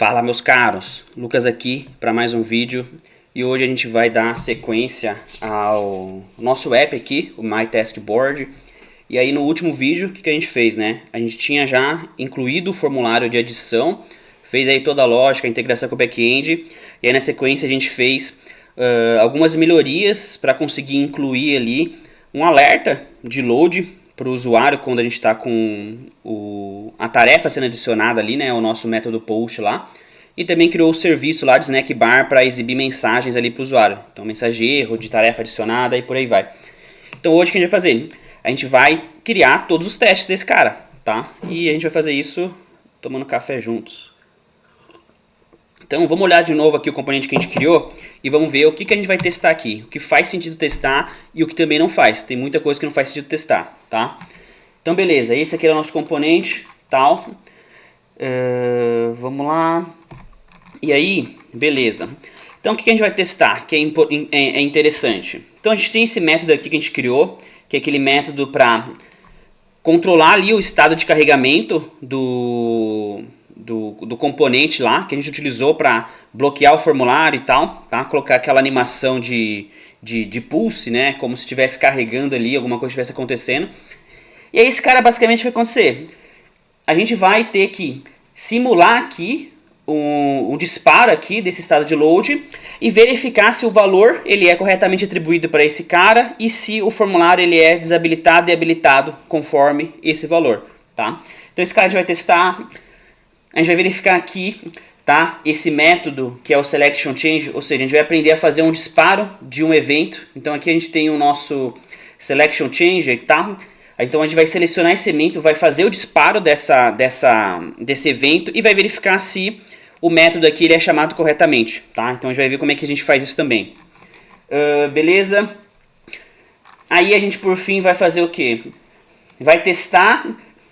Fala meus caros, Lucas aqui para mais um vídeo e hoje a gente vai dar sequência ao nosso app aqui, o My Task Board. E aí no último vídeo o que a gente fez, né? A gente tinha já incluído o formulário de adição, fez aí toda a lógica, a integração com o back-end e aí na sequência a gente fez algumas melhorias para conseguir incluir ali um alerta de load para o usuário quando a gente está com a tarefa sendo adicionada ali, né, o nosso método post lá. E também criou o serviço lá de snack bar para exibir mensagens ali para o usuário. Então mensagem de erro, de tarefa adicionada e por aí vai. Então hoje o que a gente vai fazer? A gente vai criar todos os testes desse cara, tá? E a gente vai fazer isso tomando café juntos. Então vamos olhar de novo aqui o componente que a gente criou e vamos ver o que a gente vai testar aqui. O que faz sentido testar e o que também não faz. Tem muita coisa que não faz sentido testar, tá? Então beleza, esse aqui é o nosso componente, tal. Vamos lá. E aí, beleza. Então o que a gente vai testar que é interessante? Então a gente tem esse método aqui que a gente criou, que é aquele método para controlar ali o estado de carregamento do componente lá, que a gente utilizou para bloquear o formulário e tal, tá? Colocar aquela animação de pulse, né? Como se estivesse carregando ali, alguma coisa estivesse acontecendo. E aí esse cara basicamente vai acontecer. A gente vai ter que simular aqui um disparo aqui desse estado de load e verificar se o valor ele é corretamente atribuído para esse cara e se o formulário ele é desabilitado e habilitado conforme esse valor, tá? Então esse cara a gente vai testar, a gente vai verificar aqui, tá? Esse método que é o selection change, ou seja, a gente vai aprender a fazer um disparo de um evento. Então aqui a gente tem o nosso selection change, tá? Então a gente vai selecionar esse evento, vai fazer o disparo desse evento e vai verificar se o método aqui ele é chamado corretamente, tá? Então a gente vai ver como é que a gente faz isso também. Beleza? Aí a gente por fim vai fazer o quê? Vai testar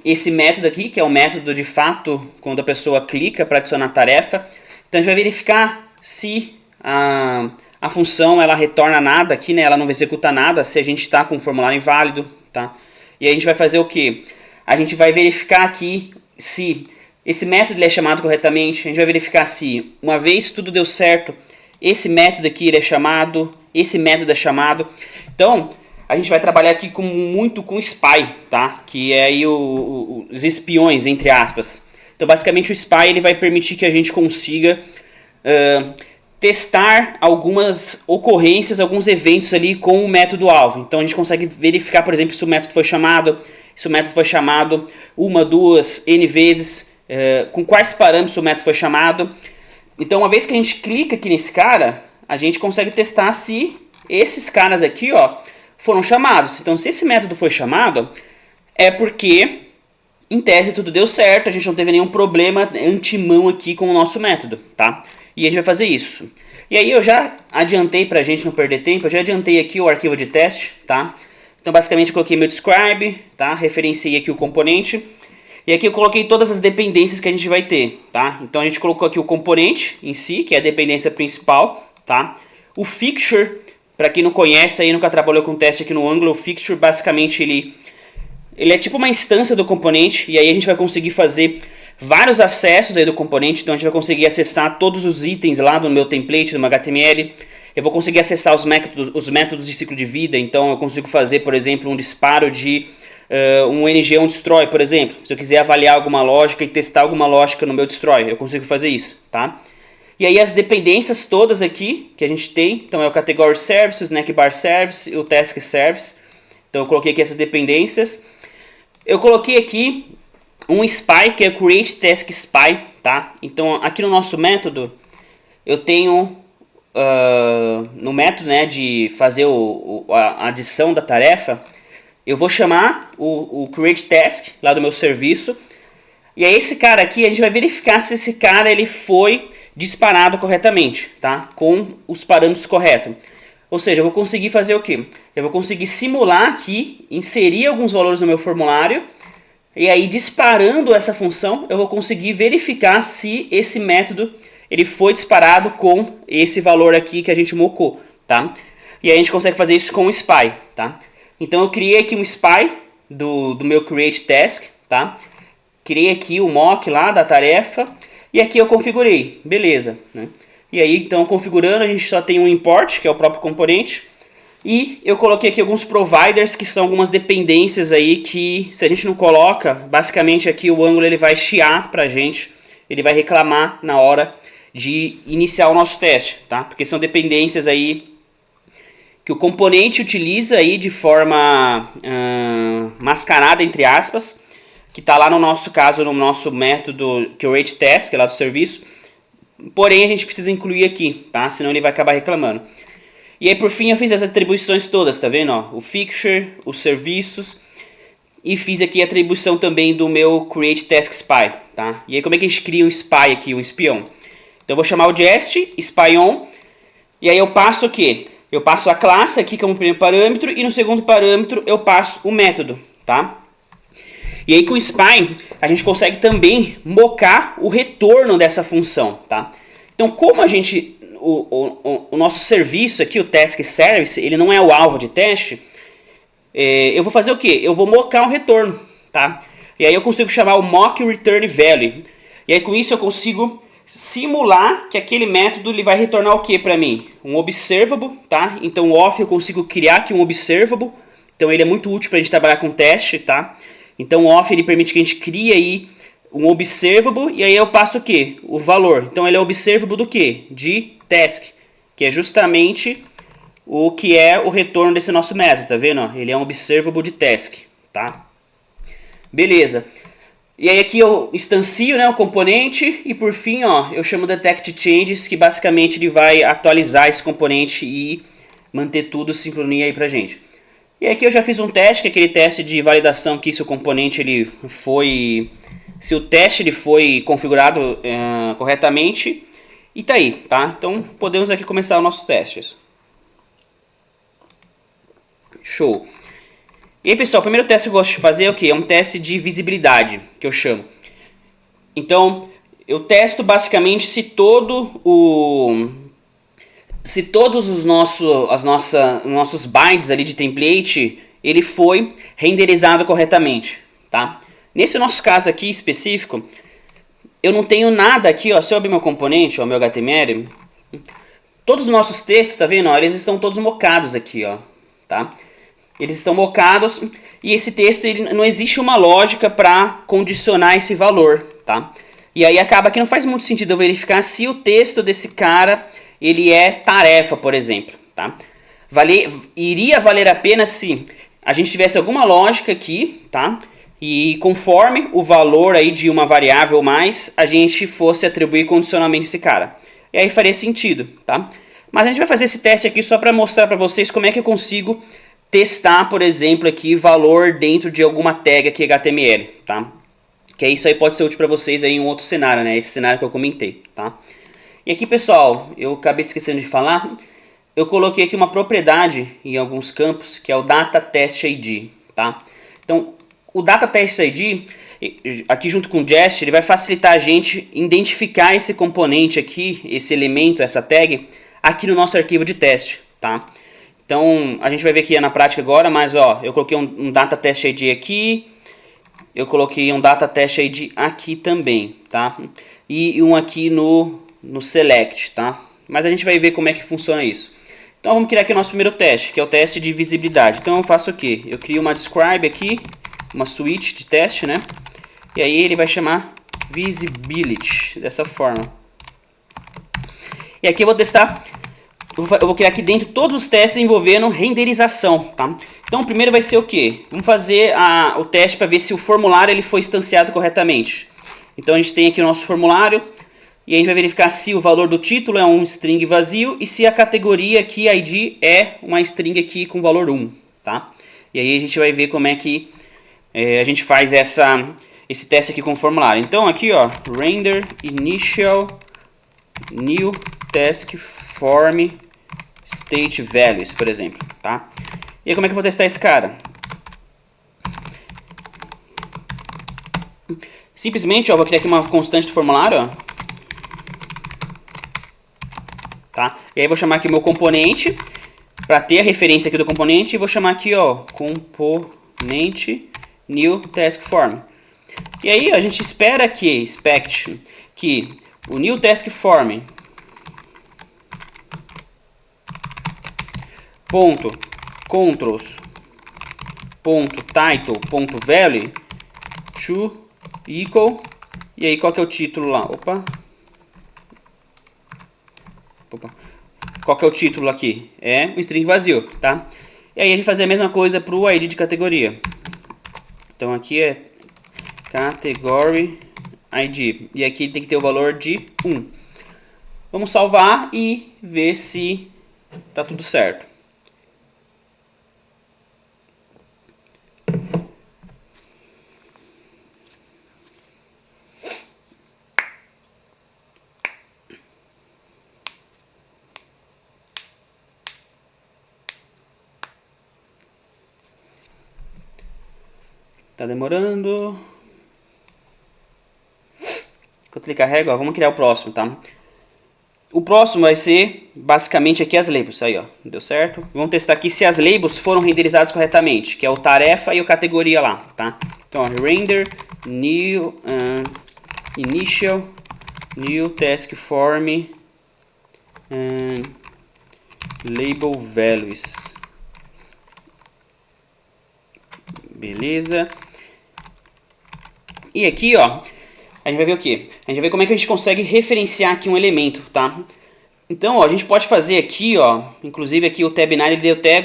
esse método aqui, que é o método de fato quando a pessoa clica para adicionar a tarefa. Então a gente vai verificar se a função ela retorna nada aqui, né? Ela não executa nada se a gente está com um formulário inválido, tá? E aí a gente vai fazer o que? A gente vai verificar aqui se esse método ele é chamado corretamente. A gente vai verificar se, uma vez tudo deu certo, esse método aqui ele é chamado, esse método é chamado. Então, a gente vai trabalhar aqui muito com spy, tá? Que é aí os espiões, entre aspas. Então, basicamente, o spy ele vai permitir que a gente consiga testar algumas ocorrências, alguns eventos ali com o método alvo. Então a gente consegue verificar, por exemplo, se o método foi chamado, uma, duas, n vezes, com quais parâmetros o método foi chamado. Então uma vez que a gente clica aqui nesse cara, a gente consegue testar se esses caras aqui, ó, foram chamados. Então se esse método foi chamado, é porque em tese tudo deu certo, a gente não teve nenhum problema antemão aqui com o nosso método, tá? E a gente vai fazer isso. E aí eu já adiantei pra gente não perder tempo, eu já adiantei aqui o arquivo de teste, tá? Então basicamente eu coloquei meu describe, tá? Referenciei aqui o componente. E aqui eu coloquei todas as dependências que a gente vai ter, tá? Então a gente colocou aqui o componente em si, que é a dependência principal, tá? O fixture, para quem não conhece aí, nunca trabalhou com teste aqui no Angular, o fixture basicamente ele é tipo uma instância do componente, e aí a gente vai conseguir fazer vários acessos aí do componente. Então a gente vai conseguir acessar todos os itens lá do meu template, do meu HTML. Eu vou conseguir acessar os métodos de ciclo de vida. Então eu consigo fazer, por exemplo, um disparo de um ng-on-destroy, por exemplo. Se eu quiser avaliar alguma lógica e testar alguma lógica no meu destroy, eu consigo fazer isso, tá? E aí as dependências todas aqui que a gente tem, então é o category service, o snack bar service e o task service. Então eu coloquei aqui essas dependências. Eu coloquei aqui um spy, que é o create task spy, tá? Então aqui no nosso método eu tenho no método, né, de fazer a adição da tarefa, eu vou chamar o create task lá do meu serviço, e aí esse cara aqui a gente vai verificar se esse cara ele foi disparado corretamente, tá? Com os parâmetros corretos. Ou seja, eu vou conseguir fazer o quê? Eu vou conseguir simular aqui, inserir alguns valores no meu formulário. E aí, disparando essa função, eu vou conseguir verificar se esse método ele foi disparado com esse valor aqui que a gente mocou, tá? E aí a gente consegue fazer isso com o spy, tá? Então eu criei aqui um spy do meu create task, tá? Criei aqui o mock lá da tarefa E aqui eu configurei, beleza, né? E aí, então, configurando, a gente só tem um import, que é o próprio componente. E eu coloquei aqui alguns providers, que são algumas dependências aí que, se a gente não coloca, basicamente aqui o Angular ele vai chiar pra gente, ele vai reclamar na hora de iniciar o nosso teste, tá? Porque são dependências aí que o componente utiliza aí de forma mascarada, entre aspas, que está lá no nosso caso, no nosso método createTask, que é lá do serviço. Porém, a gente precisa incluir aqui, tá? Senão ele vai acabar reclamando. E aí, por fim, eu fiz as atribuições todas, tá vendo? Ó, o fixture, os serviços, e fiz aqui a atribuição também do meu createTaskSpy, tá? E aí, como é que a gente cria um spy aqui, um espião? Então, eu vou chamar o jest, spyon, e aí eu passo o quê? Eu passo a classe aqui como primeiro parâmetro, e no segundo parâmetro eu passo o método, tá? E aí com o spy, a gente consegue também mocar o retorno dessa função, tá? Então, como a gente, o nosso serviço aqui, o task service, ele não é o alvo de teste, eu vou fazer o quê? Eu vou mocar um retorno, tá? E aí eu consigo chamar o mock return value. E aí com isso eu consigo simular que aquele método ele vai retornar o que para mim? Um observable, tá? Então o off eu consigo criar aqui um observable. Então ele é muito útil para a gente trabalhar com teste, tá? Então o off ele permite que a gente crie aí um observable e aí eu passo o que? O valor. Então ele é observable do que? De task, que é justamente o que é o retorno desse nosso método, tá vendo? Ele é um observable de task, tá? Beleza. E aí aqui eu instancio, né, o componente e por fim, ó, eu chamo detect changes, que basicamente ele vai atualizar esse componente e manter tudo sincronia aí pra gente. E aqui eu já fiz um teste, que é aquele teste de validação que se o componente ele foi, se o teste ele foi configurado corretamente e tá aí, tá? Então podemos aqui começar os nossos testes. Show. E aí, pessoal, o primeiro teste que eu gosto de fazer é o quê? É um teste de visibilidade, que eu chamo. Então, eu testo basicamente se todos os nossos binds ali de template, ele foi renderizado corretamente, tá? Nesse nosso caso aqui específico, eu não tenho nada aqui, ó, se eu abrir meu componente, ó, meu HTML, todos os nossos textos, tá vendo? Ó, eles estão todos mocados aqui, ó, tá? Eles estão mocados e esse texto ele, não existe uma lógica para condicionar esse valor, tá? E aí acaba que não faz muito sentido eu verificar se o texto desse cara ele é tarefa, por exemplo, tá? Iria valer a pena se a gente tivesse alguma lógica aqui, tá? E conforme o valor aí de uma variável ou mais, a gente fosse atribuir condicionalmente esse cara. E aí faria sentido, tá? Mas a gente vai fazer esse teste aqui só para mostrar para vocês como é que eu consigo testar, por exemplo, aqui valor dentro de alguma tag aqui HTML, tá? Que isso aí pode ser útil para vocês aí em um outro cenário, né? Esse cenário que eu comentei, tá? E aqui, pessoal, eu acabei esquecendo de falar, eu coloquei aqui uma propriedade em alguns campos, que é o DataTestID, tá? Então, o DataTestID, aqui junto com o Jest, ele vai facilitar a gente identificar esse componente aqui, esse elemento, essa tag, aqui no nosso arquivo de teste, tá? Então, a gente vai ver aqui na prática agora, mas ó, eu coloquei um DataTestID aqui, eu coloquei um DataTestID aqui também, tá? E um aqui no Select, tá? Mas a gente vai ver como é que funciona isso. Então, vamos criar aqui o nosso primeiro teste, que é o teste de visibilidade. Então, eu faço o quê? Eu crio uma describe aqui, uma suite de teste, né? E aí ele vai chamar visibility, dessa forma. E aqui eu vou testar... Eu vou criar aqui dentro todos os testes envolvendo renderização, tá? Então o primeiro vai ser o quê? Vamos fazer o teste para ver se o formulário ele foi instanciado corretamente. Então a gente tem aqui o nosso formulário e a gente vai verificar se o valor do título é um string vazio e se a categoria aqui, ID, é uma string aqui com valor 1, tá? E aí a gente vai ver como é que a gente faz esse teste aqui com o formulário. Então aqui, ó, render initial new task form state values, por exemplo, tá? E aí como é que eu vou testar esse cara? Simplesmente, ó, vou criar aqui uma constante do formulário, ó. Tá? E aí vou chamar aqui o meu componente, para ter a referência aqui do componente, e vou chamar aqui, ó, componente new task form. E aí a gente espera que o new task form ponto controls ponto title ponto value to equal, e aí qual que é o título lá? Opa. Qual que é o título aqui? É um string vazio, tá? E aí a gente faz a mesma coisa para o ID de categoria. Então aqui é category ID, e aqui tem que ter o valor de 1. Vamos salvar e ver se tá tudo certo. Tá demorando. Enquanto ele carrega, ó, vamos criar o próximo, tá? O próximo vai ser basicamente aqui as labels. Aí, ó, deu certo. Vamos testar aqui se as labels foram renderizadas corretamente, que é o tarefa e o categoria lá, tá? Então, ó, render new initial new task form label values. Beleza. E aqui, ó, a gente vai ver o quê? A gente vai ver como é que a gente consegue referenciar aqui um elemento, tá? Então, ó, a gente pode fazer aqui, ó, inclusive aqui o Tab9 ele deu até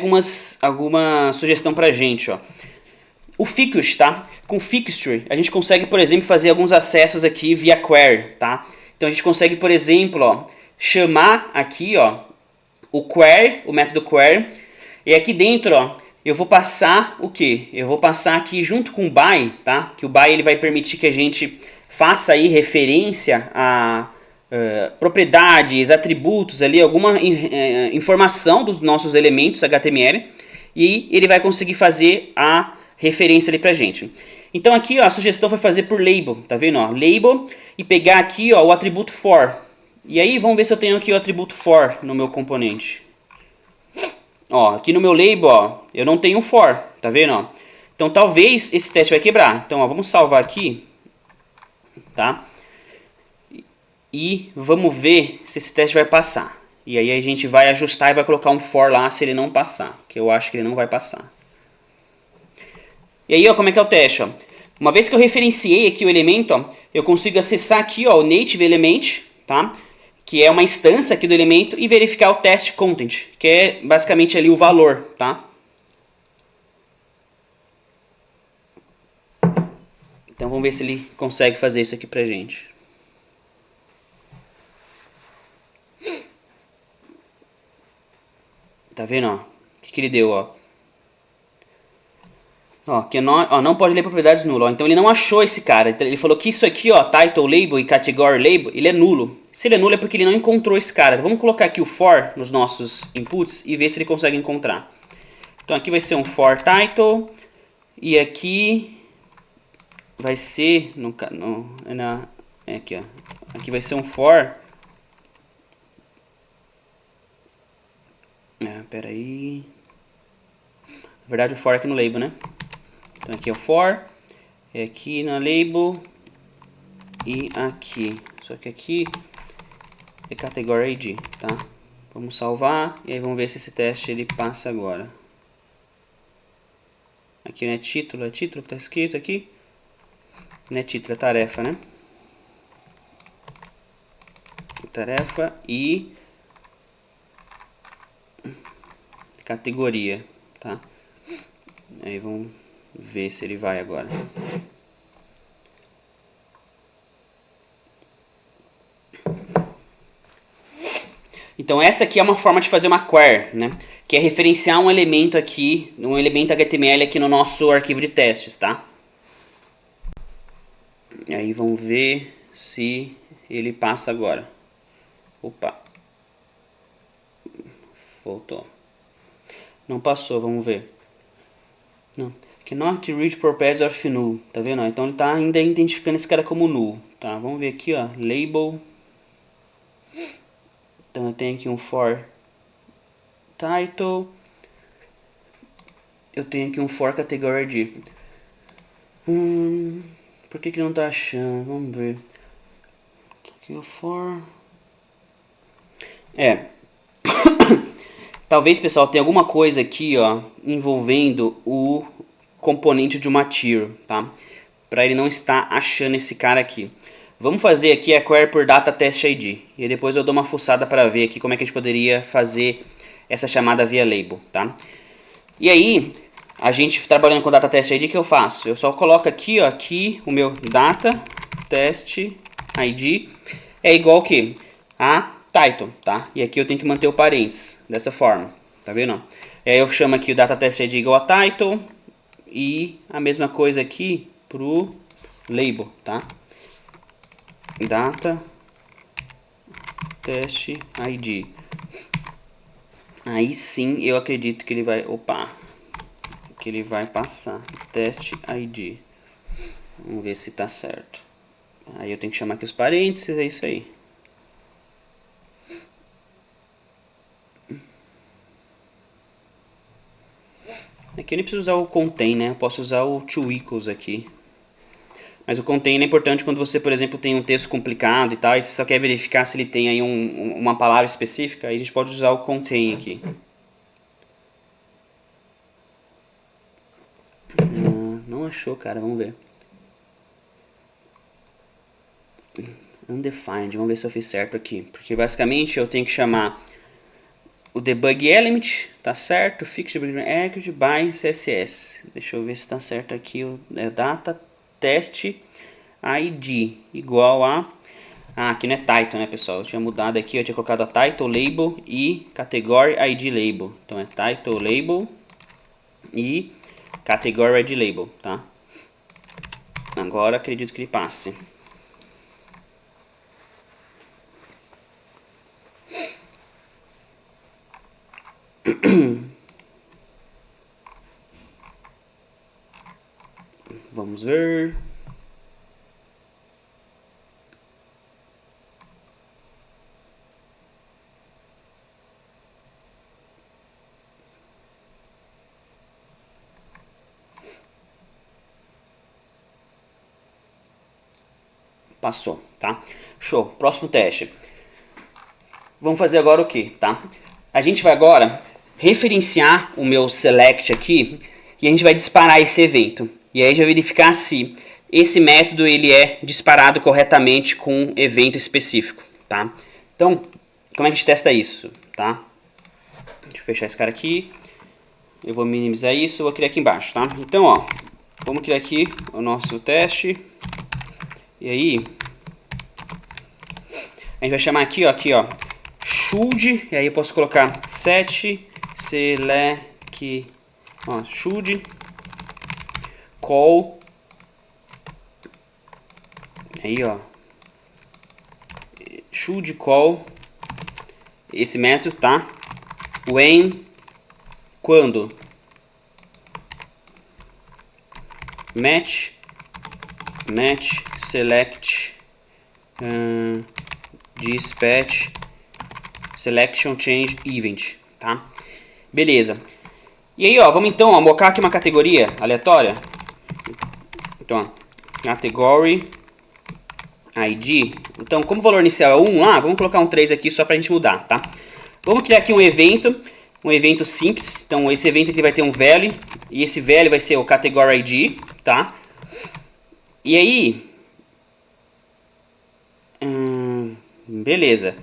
alguma sugestão pra gente, ó. O Fixture, tá? Com Fixture, a gente consegue, por exemplo, fazer alguns acessos aqui via query, tá? Então a gente consegue, por exemplo, ó, chamar aqui, ó, o query, o método query, e aqui dentro, ó, eu vou passar o que? Eu vou passar aqui junto com o by, tá? Que o by ele vai permitir que a gente faça aí referência a propriedades, atributos ali, alguma informação dos nossos elementos HTML, e ele vai conseguir fazer a referência ali pra gente. Então aqui, ó, a sugestão foi fazer por label, tá vendo? Ó, label, e pegar aqui, ó, o atributo for. E aí vamos ver se eu tenho aqui o atributo for no meu componente. Ó, aqui no meu label, ó, eu não tenho for, tá vendo? Ó? Então talvez esse teste vai quebrar. Então, ó, vamos salvar aqui, tá? E vamos ver se esse teste vai passar. E aí a gente vai ajustar e vai colocar um for lá se ele não passar, que eu acho que ele não vai passar. E aí, ó, como é que é o teste? Ó? Uma vez que eu referenciei aqui o elemento, ó, eu consigo acessar aqui, ó, o native element, tá? Que é uma instância aqui do elemento, e verificar o test content, que é basicamente ali o valor, tá? Então vamos ver se ele consegue fazer isso aqui pra gente. Tá vendo, ó? O que ele deu, ó? Ó, que não pode ler propriedades nulas. Ó. Então ele não achou esse cara. Então, ele falou que isso aqui, ó, title label e category label, ele é nulo. Se ele é nulo é porque ele não encontrou esse cara. Então, vamos colocar aqui o for nos nossos inputs e ver se ele consegue encontrar. Então aqui vai ser um for title e aqui vai ser aqui, ó. Aqui vai ser um for. Pera aí. Na verdade o for é aqui no label, né? Então aqui é o for, é aqui na label e aqui. Só que aqui é category ID, tá? Vamos salvar e aí vamos ver se esse teste ele passa agora. Aqui não é título que está escrito aqui. Não é título, é tarefa, né? Tarefa e categoria, tá? Aí vamos ver se ele vai agora. Então essa aqui é uma forma de fazer uma query, né? Que é referenciar um elemento aqui, um elemento HTML aqui no nosso arquivo de testes, tá? E aí vamos ver se ele passa agora. Opa. Voltou. Não passou, vamos ver. Não. Cannot read properties of null. Tá vendo? Então ele está ainda identificando esse cara como null. Tá, vamos ver aqui, ó. Label. Então eu tenho aqui um for title. Eu tenho aqui um for category ID. Por que não tá achando? Vamos ver. Kill for... Talvez, pessoal, tenha alguma coisa aqui, ó, envolvendo o componente de uma tier, tá? Para ele não estar achando esse cara aqui. Vamos fazer aqui a query por data test ID. E depois eu dou uma fuçada para ver aqui como é que a gente poderia fazer essa chamada via label, tá? E aí, a gente trabalhando com data test ID, o que eu faço? Eu só coloco aqui, ó, aqui o meu data test ID é igual que a title, tá? E aqui eu tenho que manter o parênteses dessa forma, tá vendo? E aí eu chamo aqui o data test ID igual a title e a mesma coisa aqui pro label, tá? Data test ID. Aí sim eu acredito que ele vai, que ele vai passar. Test ID. Vamos ver se tá certo. Aí eu tenho que chamar aqui os parênteses, é isso aí. Aqui eu nem preciso usar o contain, né? Eu posso usar o to equals aqui. Mas o contain é importante quando você, por exemplo, tem um texto complicado e tal, e você só quer verificar se ele tem aí uma palavra específica, aí a gente pode usar o contain aqui. Não achou, cara, vamos ver. Undefined, vamos ver se eu fiz certo aqui. Porque basicamente eu tenho que chamar o debug element, tá certo? Fixed accurate by CSS. Deixa eu ver se tá certo aqui o data test ID igual a... aqui não é title, né, pessoal? Eu tinha mudado aqui, eu tinha colocado a title label e category ID label. Então é title label e category ID label, tá? Agora acredito que ele passe. Vamos ver. Passou, tá? Show. Próximo teste. Vamos fazer agora o que, tá? A gente vai agora referenciar o meu select aqui e a gente vai disparar esse evento. E aí já verificar se esse método ele é disparado corretamente com um evento específico, tá? Então, como é que a gente testa isso, tá? Deixa eu fechar esse cara aqui. Eu vou minimizar isso, vou criar aqui embaixo, tá? Então, ó, vamos criar aqui o nosso teste. E aí, a gente vai chamar aqui, ó, should, e aí eu posso colocar set select, ó, should call, aí, ó, should call esse método, tá? When, quando match select dispatch selection change event, tá? Beleza. E aí, ó, vamos então, ó, mocar aqui uma categoria aleatória. Então, ó, category ID. Então, como o valor inicial é 1 lá, vamos colocar um 3 aqui só pra gente mudar, tá? Vamos criar aqui um evento simples. Então, esse evento aqui vai ter um value, e esse value vai ser o category ID, tá? E aí, beleza.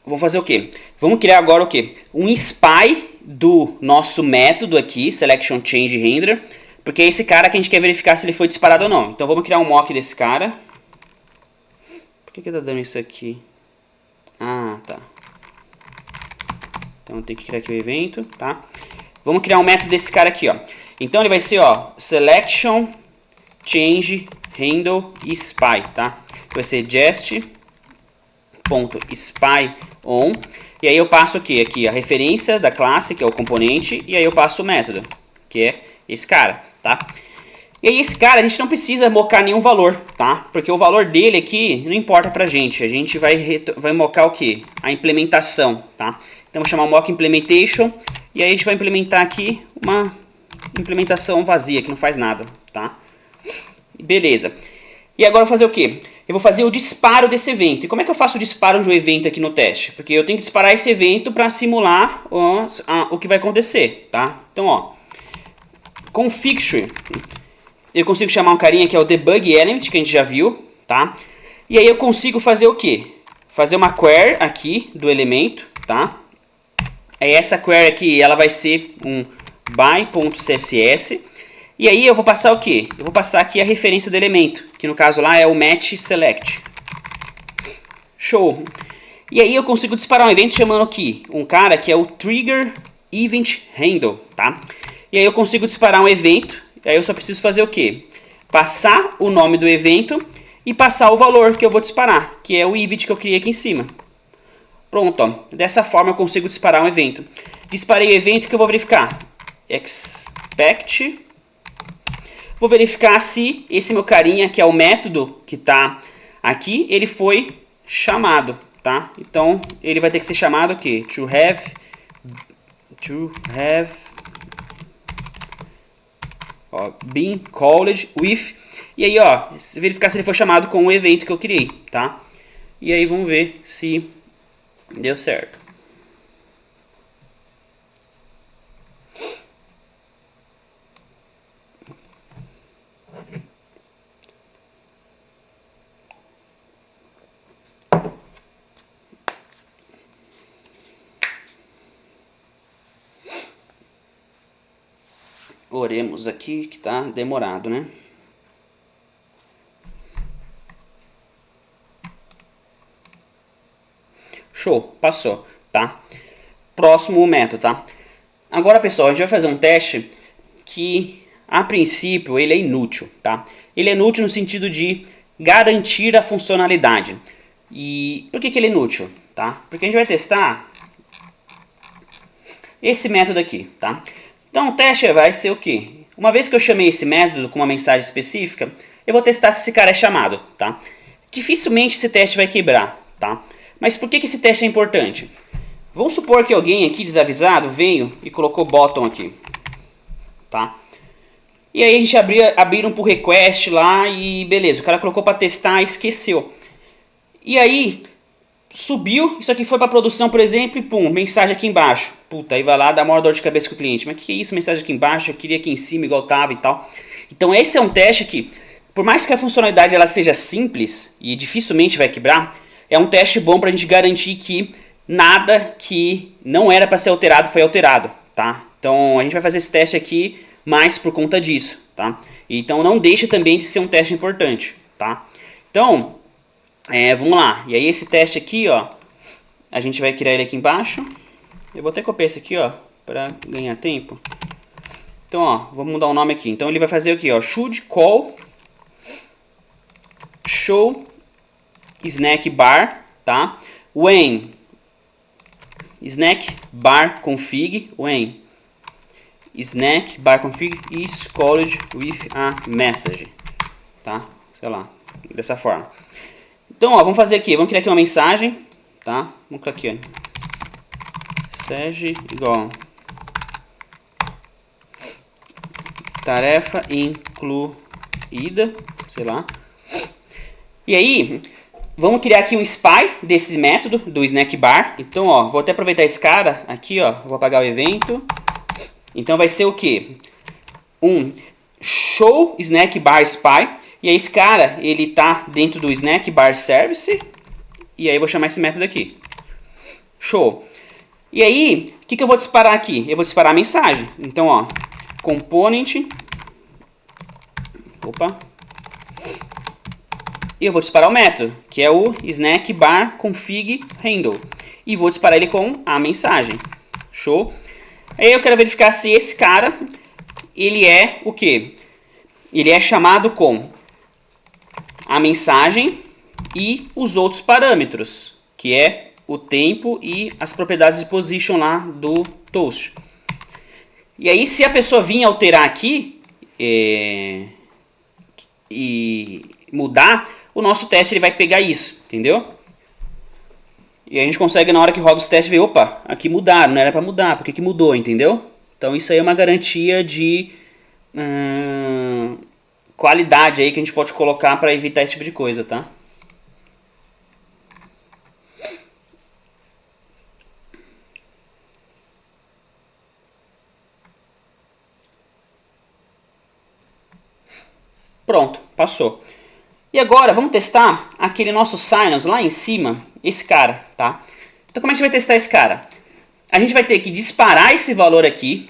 Vamos fazer o quê? Vamos criar agora o quê? Um spy do nosso método aqui, selection change render, porque é esse cara que a gente quer verificar se ele foi disparado ou não. Então vamos criar um mock desse cara. Por que tá dando isso aqui? Ah, tá. Então tem que criar aqui o evento, tá? Vamos criar um método desse cara aqui, ó. Então ele vai ser, ó, selection change handle spy, tá? Vai ser jest.spy on, e aí eu passo aqui a referência da classe, que é o componente, e aí eu passo o método, que é esse cara, tá? E aí esse cara a gente não precisa mocar nenhum valor, tá? Porque o valor dele aqui não importa pra gente, a gente vai mocar o que? A implementação, tá? Então vou chamar o mock implementation, e aí a gente vai implementar aqui uma implementação vazia, que não faz nada, tá? Beleza. E agora eu vou fazer o quê? Eu vou fazer o disparo desse evento. E como é que eu faço o disparo de um evento aqui no teste? Porque eu tenho que disparar esse evento para simular o que vai acontecer, tá? Então, ó, com fixture, eu consigo chamar um carinha que é o debug element, que a gente já viu, tá? E aí eu consigo fazer o quê? Fazer uma query aqui do elemento, tá? Aí essa query aqui, ela vai ser um by.css. E aí eu vou passar o quê? Eu vou passar aqui a referência do elemento, que no caso lá é o match select. Show! E aí eu consigo disparar um evento chamando aqui um cara que é o trigger event handle, tá? E aí eu consigo disparar um evento, e aí eu só preciso fazer o quê? Passar o nome do evento e passar o valor que eu vou disparar, que é o event que eu criei aqui em cima. Pronto, ó. Dessa forma eu consigo disparar um evento. Disparei o evento que eu vou verificar. Expect. Vou verificar se esse meu carinha, que é o método que está aqui, ele foi chamado, tá? Então, ele vai ter que ser chamado aqui, to have ó, been called with, e aí, ó, verificar se ele foi chamado com o evento que eu criei, tá? E aí, vamos ver se deu certo. Oremos aqui que tá demorado, né? Show, passou, tá? Próximo método, tá? Agora, pessoal, a gente vai fazer um teste que, a princípio, ele é inútil, tá? Ele é inútil no sentido de garantir a funcionalidade. E por que ele é inútil, tá? Porque a gente vai testar esse método aqui, tá? Então o teste vai ser o quê? Uma vez que eu chamei esse método com uma mensagem específica, eu vou testar se esse cara é chamado, tá? Dificilmente esse teste vai quebrar, tá? Mas por que esse teste é importante? Vamos supor que alguém aqui desavisado veio e colocou bottom aqui, tá? E aí a gente abriram um pull request lá e beleza, o cara colocou para testar e esqueceu. E aí subiu, isso aqui foi para produção, por exemplo, e pum, mensagem aqui embaixo. Puta, aí vai lá, dá maior dor de cabeça com o cliente. Mas que é isso, mensagem aqui embaixo, eu queria aqui em cima igual tava e tal. Então esse é um teste que, por mais que a funcionalidade ela seja simples e dificilmente vai quebrar, é um teste bom para a gente garantir que nada que não era para ser alterado foi alterado, tá? Então a gente vai fazer esse teste aqui mais por conta disso, tá? Então não deixa também de ser um teste importante, tá? Então, vamos lá. E aí esse teste aqui, ó, a gente vai criar ele aqui embaixo. Eu vou até copiar esse aqui, ó, para ganhar tempo. Então, ó, vamos mudar o nome aqui. Então ele vai fazer o que, ó, should call show snack bar, tá? When snack bar config, when snack bar config is called with a message, tá? Sei lá, dessa forma. Então, ó, vamos fazer aqui, vamos criar aqui uma mensagem, tá? Vamos criar aqui, ó. Message igual tarefa incluída, sei lá. E aí, vamos criar aqui um spy desse método do snack bar. Então, ó, vou até aproveitar esse cara aqui, ó, vou apagar o evento. Então vai ser o quê? Um show snack bar spy. E aí esse cara, ele tá dentro do snack bar service. E aí eu vou chamar esse método aqui. Show. E aí, o que eu vou disparar aqui? Eu vou disparar a mensagem. Então, ó, component. Opa. E eu vou disparar o método, que é o snack bar config handle. E vou disparar ele com a mensagem. Show. Aí eu quero verificar se esse cara, ele é o quê? Ele é chamado com a mensagem e os outros parâmetros, que é o tempo e as propriedades de position lá do toast. E aí, se a pessoa vir alterar aqui e mudar, o nosso teste ele vai pegar isso, entendeu? E a gente consegue, na hora que roda os testes, ver, opa, aqui mudaram, não era para mudar, por que mudou, entendeu? Então isso aí é uma garantia de qualidade aí que a gente pode colocar para evitar esse tipo de coisa, tá? Pronto, passou. E agora vamos testar aquele nosso Sinus lá em cima, esse cara, tá? Então como é que a gente vai testar esse cara? A gente vai ter que disparar esse valor aqui.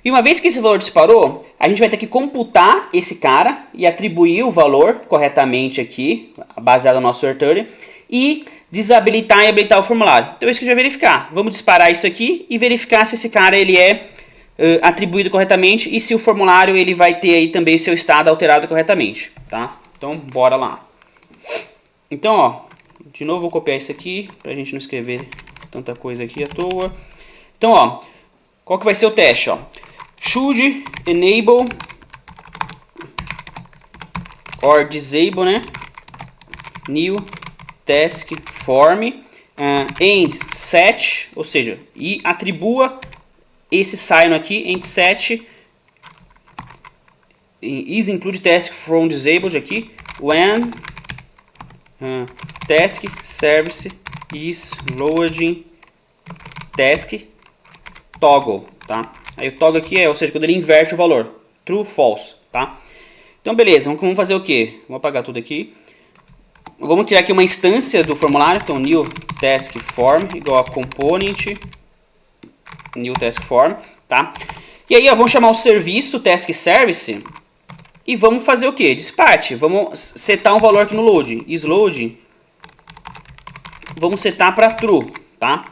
E uma vez que esse valor disparou, a gente vai ter que computar esse cara e atribuir o valor corretamente aqui, baseado no nosso return, e desabilitar e habilitar o formulário. Então é isso que a gente vai verificar. Vamos disparar isso aqui e verificar se esse cara ele é atribuído corretamente e se o formulário ele vai ter aí também o seu estado alterado corretamente, tá? Então bora lá. Então, ó, de novo vou copiar isso aqui pra gente não escrever tanta coisa aqui à toa. Então, ó, qual que vai ser o teste, ó? Should enable or disable, né? New task form and set, ou seja, e atribua esse sign aqui em set is include task from disabled aqui when task service is loading task toggle, tá? Aí o toggle aqui ou seja, quando ele inverte o valor, true, false, tá? Então beleza, vamos fazer o que? Vamos apagar tudo aqui. Vamos criar aqui uma instância do formulário, então new task form igual a component new task form, tá? E aí, ó, vamos chamar o serviço task service e vamos fazer o que? Dispatch. Vamos setar um valor aqui no load. IsLoad. Vamos setar para true, tá?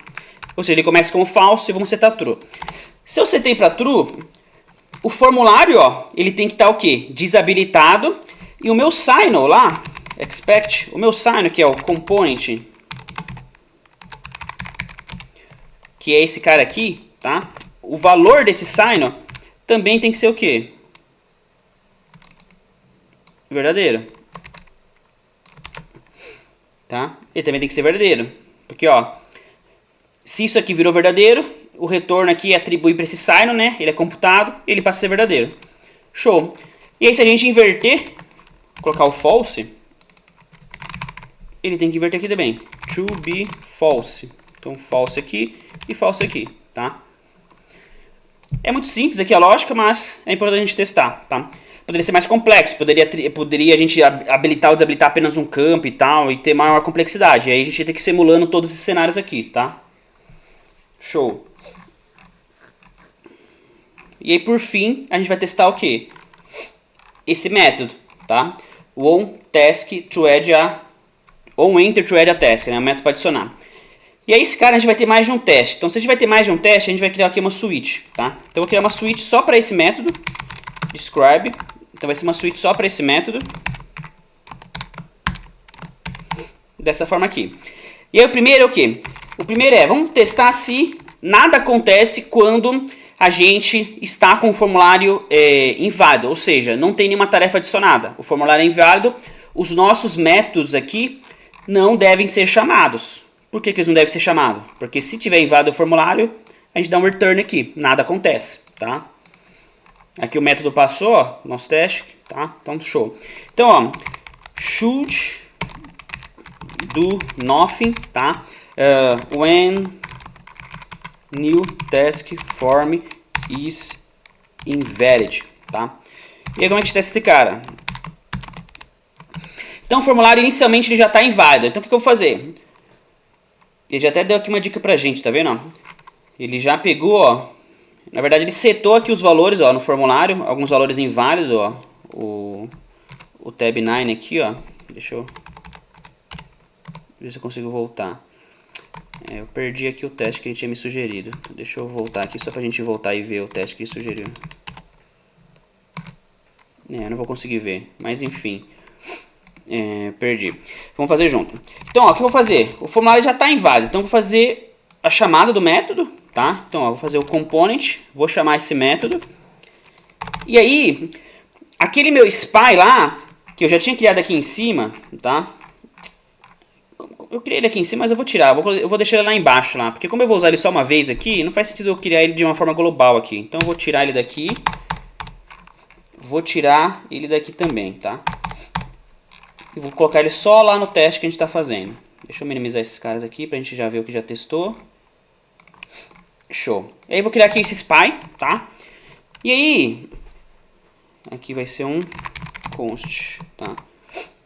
Ou seja, ele começa como false e vamos setar true. Se eu setei para true, o formulário, ó, ele tem que estar o quê? Desabilitado. E o meu signal lá, expect, o meu signal que é o component, que é esse cara aqui, tá? O valor desse signal também tem que ser o quê? Verdadeiro. Tá? Ele também tem que ser verdadeiro. Porque, ó, se isso aqui virou verdadeiro, o retorno aqui é atribuído para esse signal, né? Ele é computado, ele passa a ser verdadeiro. Show. E aí se a gente inverter, colocar o false, ele tem que inverter aqui também. To be false. Então false aqui e false aqui, tá? É muito simples aqui a lógica, mas é importante a gente testar, tá? Poderia ser mais complexo, poderia a gente habilitar ou desabilitar apenas um campo e tal, e ter maior complexidade. Aí a gente ia ter que ir simulando todos esses cenários aqui, tá? Show. E aí por fim, a gente vai testar o quê? Esse método, tá? O onTask to add a onEnter to add a task, né? O método para adicionar. E aí esse cara a gente vai ter mais de um teste. Então se a gente vai ter mais de um teste, a gente vai criar aqui uma switch, tá? Então eu vou criar uma switch só para esse método. Describe. Então vai ser uma switch só para esse método. Dessa forma aqui. E aí o primeiro é o quê? O primeiro é, vamos testar se nada acontece quando a gente está com o formulário inválido. Ou seja, não tem nenhuma tarefa adicionada. O formulário é inválido. Os nossos métodos aqui não devem ser chamados. Por que eles não devem ser chamados? Porque se tiver inválido o formulário, a gente dá um return aqui. Nada acontece, tá? Aqui o método passou, ó, nosso teste, tá? Então, show. Então, ó, should do nothing, tá? When new task form is invalid, tá? E aí como é que a gente testa esse cara? Então o formulário inicialmente ele já está inválido. Então o que eu vou fazer? Ele já até deu aqui uma dica pra gente, tá vendo? Ele já pegou, ó. Na verdade ele setou aqui os valores, ó, no formulário, alguns valores inválidos, ó. O tab 9 aqui, ó. Deixa eu ver se eu consigo voltar. Eu perdi aqui o teste que ele tinha me sugerido. Deixa eu voltar aqui só pra gente voltar e ver o teste que ele sugeriu. Eu não vou conseguir ver, mas enfim. Perdi. Vamos fazer junto. Então, ó, o que eu vou fazer? O formulário já está inválido, então eu vou fazer a chamada do método, tá? Então, ó, vou fazer o component, vou chamar esse método. E aí, aquele meu spy lá, que eu já tinha criado aqui em cima, tá? Eu criei ele aqui em cima, mas eu vou tirar, eu vou deixar ele lá embaixo, lá, porque como eu vou usar ele só uma vez aqui, não faz sentido eu criar ele de uma forma global aqui. Então eu vou tirar ele daqui, vou tirar ele daqui também, tá? E vou colocar ele só lá no teste que a gente está fazendo. Deixa eu minimizar esses caras aqui pra gente já ver o que já testou. Show. E aí eu vou criar aqui esse spy, tá? E aí, aqui vai ser um const, tá?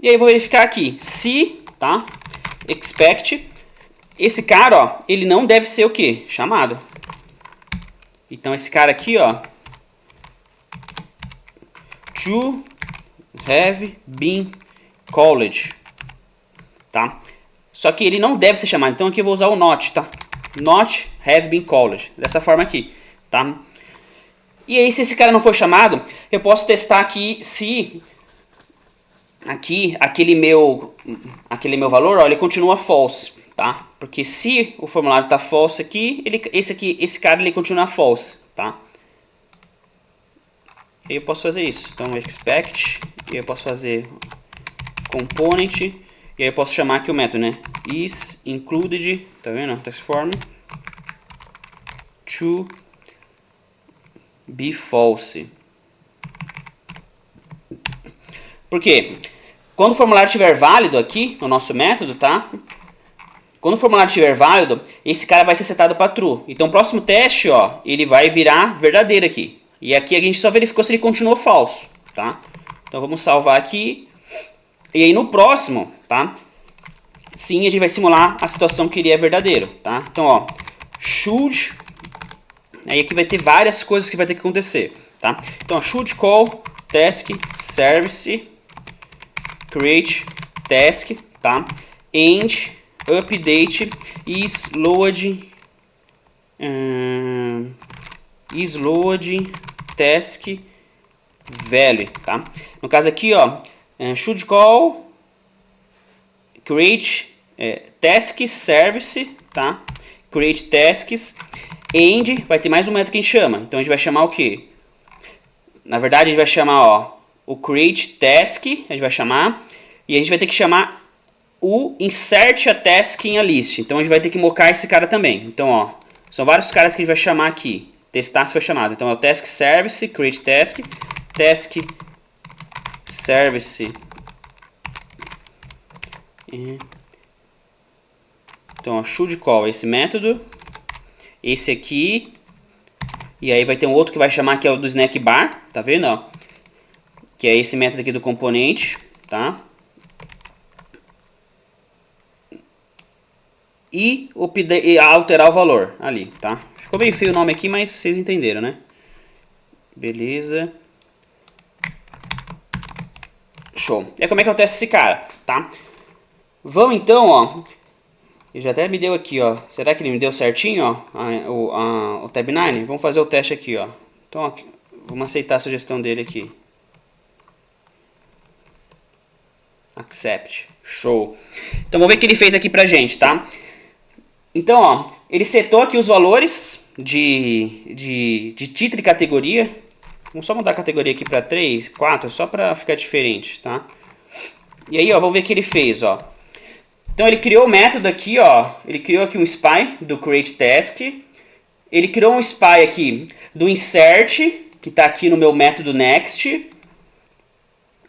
E aí eu vou verificar aqui, se, tá? Expect, esse cara, ó, ele não deve ser o quê? Chamado. Então esse cara aqui, ó, to have been called, tá? Só que ele não deve ser chamado, então aqui eu vou usar o not, tá? Not have been called, dessa forma aqui, tá? E aí se esse cara não for chamado, eu posso testar aqui se aqui aquele meu valor, ó, ele continua false, tá? Porque se o formulário tá false aqui, esse cara ele continua false, tá? E eu posso fazer isso. Então expect, e eu posso fazer component, e aí eu posso chamar aqui o método, né? Is included, tá vendo? Transform to be false. Por quê? Quando o formulário estiver válido aqui no nosso método, tá? Quando o formulário estiver válido, esse cara vai ser setado para true. Então o próximo teste, ó, ele vai virar verdadeiro aqui. E aqui a gente só verificou se ele continuou falso, tá? Então vamos salvar aqui. E aí no próximo, tá? Sim, a gente vai simular a situação que ele é verdadeiro, tá? Então, ó, should. Aí aqui vai ter várias coisas que vai ter que acontecer, tá? Então, should call task service create task, tá? And update is load task value, tá? No caso aqui, ó, should call create task service, tá? Create tasks and vai ter mais um método que a gente chama. Então a gente vai chamar o que? Na verdade a gente vai chamar, ó, o create task, a gente vai chamar, e a gente vai ter que chamar o insert a task in a list. Então a gente vai ter que mocar esse cara também. Então, ó, são vários caras que a gente vai chamar aqui. Testar se foi chamado. Então é o task service, create task, task service. Então, ó, should call esse método, esse aqui, e aí vai ter um outro que vai chamar que é o do snack bar, tá vendo, ó? Que é esse método aqui do componente, tá? E alterar o valor ali, tá? Ficou bem feio o nome aqui, mas vocês entenderam, né? Beleza. Show. E aí como é que eu testo esse cara, tá? Vamos então, ó. Ele já até me deu aqui, ó. Será que ele me deu certinho, ó? O tab 9? Vamos fazer o teste aqui, ó. Então, ó, vamos aceitar a sugestão dele aqui. Accept. Show. Então, vamos ver o que ele fez aqui pra gente, tá? Então, ó, ele setou aqui os valores de título e categoria. Vamos só mudar a categoria aqui para 3, 4, só para ficar diferente, tá? E aí, ó, vamos ver o que ele fez, ó. Então, ele criou o método aqui, ó. Ele criou aqui um spy do create task. Ele criou um spy aqui do insert, que está aqui no meu método next.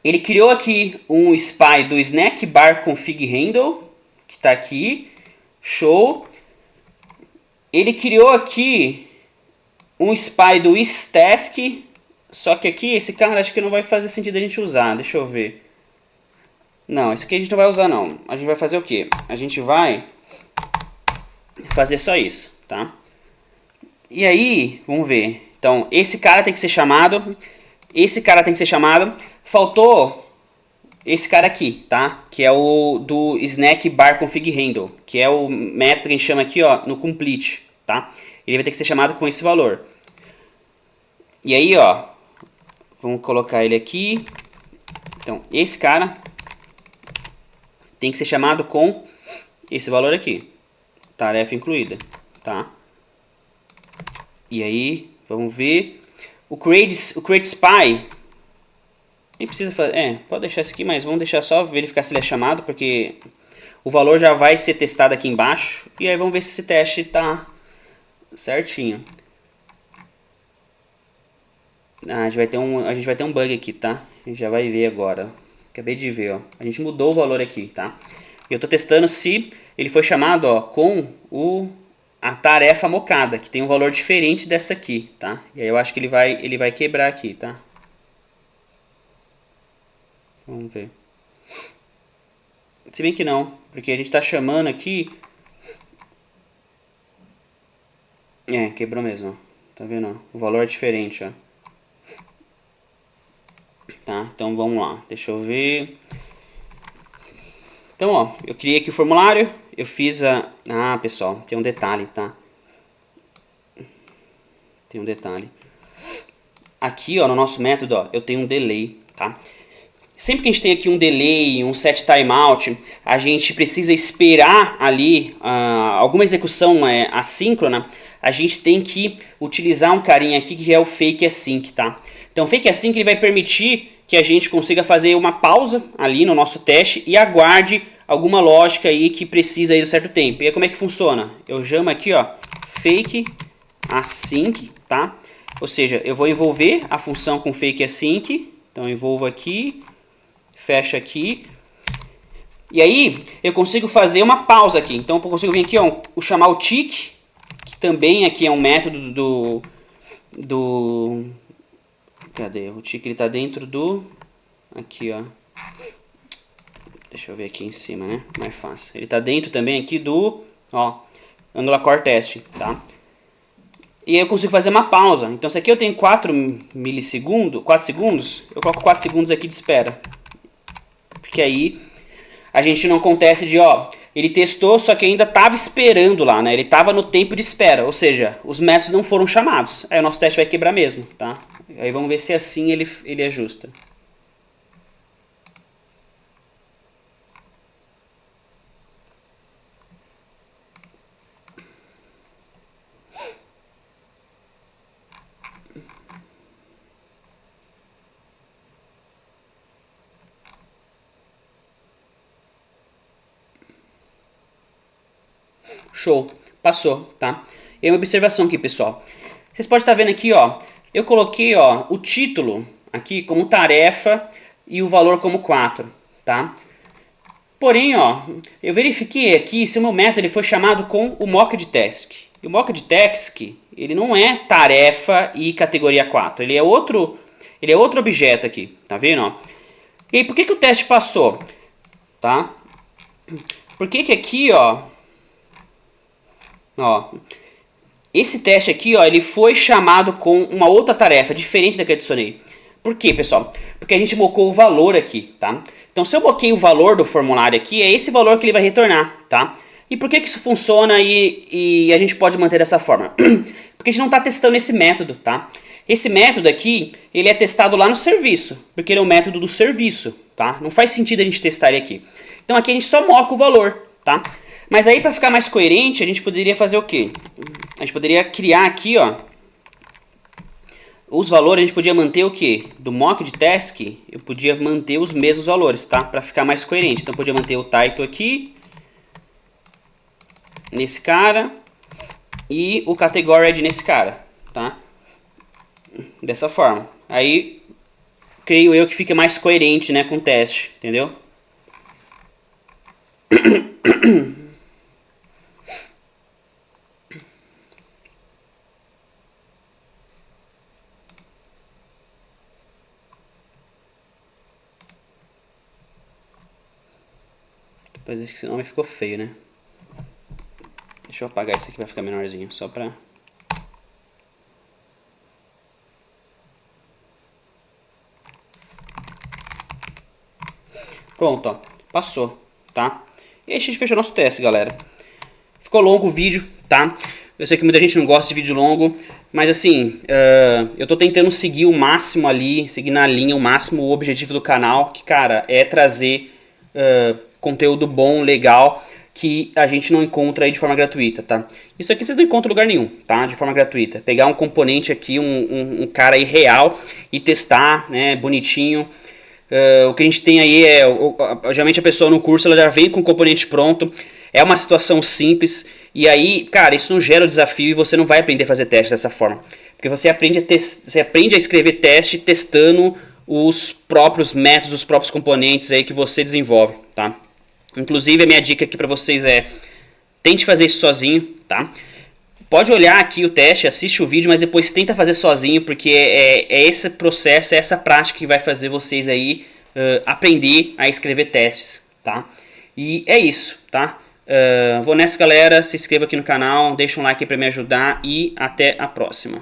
Ele criou aqui um spy do snack bar config handle, que está aqui. Show. Ele criou aqui um spy do isTask, só que aqui esse cara acho que não vai fazer sentido a gente usar. Deixa eu ver. Não, esse aqui a gente não vai usar não. A gente vai fazer o quê? A gente vai fazer só isso, tá? E aí, vamos ver. Então, esse cara tem que ser chamado. Esse cara tem que ser chamado. Faltou esse cara aqui, tá? Que é o do snack bar config handle, que é o método que a gente chama aqui, ó, no complete, tá? Ele vai ter que ser chamado com esse valor. E aí, ó, vamos colocar ele aqui. Então, esse cara tem que ser chamado com esse valor aqui, tarefa incluída, tá? E aí, vamos ver o create spy. Nem precisa fazer, pode deixar isso aqui, mas vamos deixar só verificar se ele é chamado, porque o valor já vai ser testado aqui embaixo. E aí vamos ver se esse teste está certinho. Ah, a gente vai ter um bug aqui, tá? A gente já vai ver agora. Acabei de ver, ó. A gente mudou o valor aqui, tá? E eu tô testando se ele foi chamado, ó, com a tarefa mocada, que tem um valor diferente dessa aqui, tá? E aí eu acho que ele vai quebrar aqui, tá? Vamos ver. Se bem que não, porque a gente tá chamando aqui... É, quebrou mesmo, ó. Tá vendo, ó? O valor é diferente, ó. Tá, então vamos lá. Deixa eu ver. Então, ó, eu criei aqui o formulário. Eu fiz a... Ah, pessoal, tem um detalhe, tá? Tem um detalhe. Aqui, ó, no nosso método, ó, eu tenho um delay, tá? Sempre que a gente tem aqui um delay, um set timeout, a gente precisa esperar ali alguma execução assíncrona, a gente tem que utilizar um carinha aqui que é o fake async, tá? Então o fake async ele vai permitir que a gente consiga fazer uma pausa ali no nosso teste e aguarde alguma lógica aí que precisa aí de um certo tempo. E aí como é que funciona? Eu chamo aqui, ó, fake async, tá? Ou seja, eu vou envolver a função com fake async, então eu envolvo aqui, fecha aqui. E aí eu consigo fazer uma pausa aqui. Então eu consigo vir aqui, ó, chamar o tick, que também aqui é um método cadê? O tick ele tá dentro do... Aqui, ó. Deixa eu ver aqui em cima, né? Mais fácil. Ele tá dentro também aqui do... Ó, Angular Core Test, tá? E aí eu consigo fazer uma pausa. Então se aqui eu tenho 4 milissegundos, 4 segundos, eu coloco 4 segundos aqui de espera. Porque aí a gente não acontece de, ó, ele testou, só que ainda estava esperando lá, né? Ele estava no tempo de espera, ou seja, os métodos não foram chamados. Aí o nosso teste vai quebrar mesmo, tá? Aí vamos ver se assim ele ajusta. Show, passou, tá? E uma observação aqui, pessoal. Vocês podem estar vendo aqui, ó, eu coloquei, ó, o título aqui como tarefa e o valor como 4, tá? Porém, ó, eu verifiquei aqui se o meu método ele foi chamado com o mock de task. E o mock de task, ele não é tarefa e categoria 4, ele é outro objeto aqui, tá vendo, ó? E aí, por que o teste passou, tá? Por que aqui, ó, esse teste aqui, ó, ele foi chamado com uma outra tarefa, diferente da que eu adicionei. Por quê, pessoal? Porque a gente mocou o valor aqui, tá? Então, se eu moquei o valor do formulário aqui, é esse valor que ele vai retornar, tá? E por que isso funciona e a gente pode manter dessa forma? Porque a gente não está testando esse método, tá? Esse método aqui, ele é testado lá no serviço, porque ele é um método do serviço, tá? Não faz sentido a gente testar ele aqui. Então, aqui a gente só moca o valor, tá? Mas aí, para ficar mais coerente, a gente poderia fazer o quê? A gente poderia criar aqui, ó, os valores, a gente podia manter o quê? Do mock de task, eu podia manter os mesmos valores, tá? Para ficar mais coerente. Então, eu podia manter o title aqui, nesse cara, e o category nesse cara, tá? Dessa forma. Aí, creio eu que fica mais coerente, né, com o teste, entendeu? Depois acho que esse nome ficou feio, né? Deixa eu apagar isso aqui pra ficar menorzinho, só pra... Pronto, ó. Passou, tá? E aí a gente fechou nosso teste, galera. Ficou longo o vídeo, tá? Eu sei que muita gente não gosta de vídeo longo, mas assim, eu tô tentando seguir o máximo ali, seguir na linha o máximo o objetivo do canal, que, cara, é trazer conteúdo bom, legal, que a gente não encontra aí de forma gratuita, tá? Isso aqui vocês não encontram em lugar nenhum, tá? De forma gratuita. Pegar um componente aqui, um cara aí real e testar, né, bonitinho. O que a gente tem aí geralmente a pessoa no curso ela já vem com o componente pronto, é uma situação simples, e aí, cara, isso não gera o desafio e você não vai aprender a fazer teste dessa forma. Porque você aprende a escrever teste testando os próprios métodos, os próprios componentes aí que você desenvolve, tá? Inclusive, a minha dica aqui para vocês é: tente fazer isso sozinho, tá? Pode olhar aqui o teste, assiste o vídeo, mas depois tenta fazer sozinho, porque é esse processo, é essa prática que vai fazer vocês aí aprender a escrever testes, tá? E é isso, tá? Vou nessa, galera. Se inscreva aqui no canal, deixa um like para me ajudar e até a próxima.